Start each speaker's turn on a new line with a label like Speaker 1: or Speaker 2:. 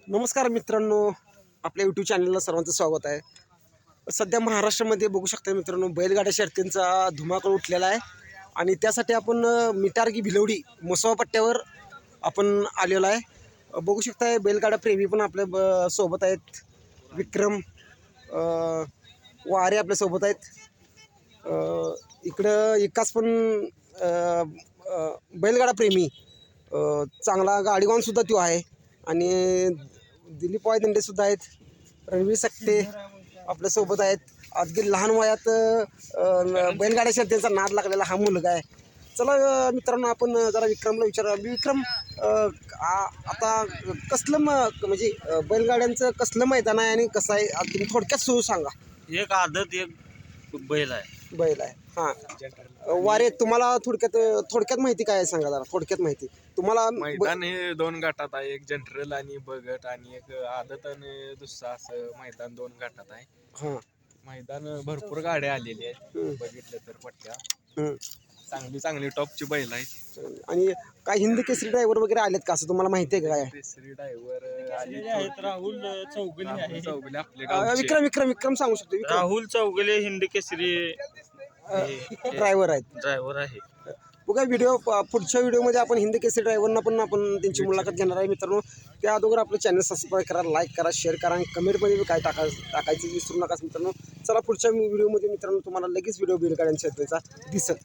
Speaker 1: नमस्कार मित्रांनो, आपल्या यूट्यूब चॅनलला सर्वांचं स्वागत आहे. सध्या महाराष्ट्रामध्ये बघू शकता मित्रांनो, बैलगाड्या शर्यतींचा धुमाकूळ उठलेला आहे आणि त्यासाठी आपण मिटारगी भिलवडी मसोबा पट्ट्यावर आपण आलेलो आहे. बघू शकता बैलगाडा प्रेमी पण आपल्या सोबत आहेत. विक्रम वारे आपल्यासोबत आहेत. इकडं एकाच पण बैलगाडा प्रेमी चांगला गाडीवानसुद्धा तो आहे आणि दिलीप दंडेसुद्धा आहेत. रणवीर सक्ते आपल्यासोबत आहेत. अगदी लहान वयात बैलगाड्या शर्यतींचा नाद लागलेला हा मुलगा आहे. चला मित्रांनो, आपण जरा विक्रमला विचारा. विक्रम, आता कसलं म्हणजे बैलगाड्यांचं कसलं मैदान आहे आणि कसं आहे तुम्ही थोडक्यात सुरू सांगा.
Speaker 2: एक आदत एक बैल आहे.
Speaker 1: बैल आहे. हां, वारे तुम्हाला थोडक्यात माहिती काय आहे सांगा जरा. थोडक्यात माहिती तुम्हाला.
Speaker 3: मैदान हे 2 गटात आहे, एक जनरल आणि बगट आणि एक आदत आणि दुसरा असं मैदान 2 गटात आहे.
Speaker 1: हां,
Speaker 3: मैदान भरपूर गाड्या आलेली आहेत, बघितलं तर पट्ट्या चांगली टॉपची बैल आहेत.
Speaker 1: आणि काय हिंद केसरी ड्रायव्हर वगैरे आलेत का असं तुम्हाला माहिती आहे का काय?
Speaker 3: तिसरी ड्रायव्हर आले
Speaker 2: आहेत राहुल चौगले आहे.
Speaker 3: चौगले आपले गावचे.
Speaker 1: विक्रम सांगू शकतो.
Speaker 2: राहुल चौगले हिंद केसरी
Speaker 1: ड्रायव्हर आहेत.
Speaker 2: ड्रायव्हर आहे.
Speaker 1: बघा पुढच्या व्हिडिओमध्ये आपण हिंद केसरी ड्रायव्हरना पण आपण त्यांची मुलाखत घेणार आहे मित्रांनो. त्या अगोदर आपलं चॅनल सबस्क्राईब करा, लाईक करा, शेअर करा आणि कमेंटमध्ये काय टाकायचं विसरू नका मित्रांनो. चला पुढच्या व्हिडिओमध्ये मित्रांनो तुम्हाला लगेच व्हिडिओ बैलगाड्यांच्या शर्यतीचा दिसेल.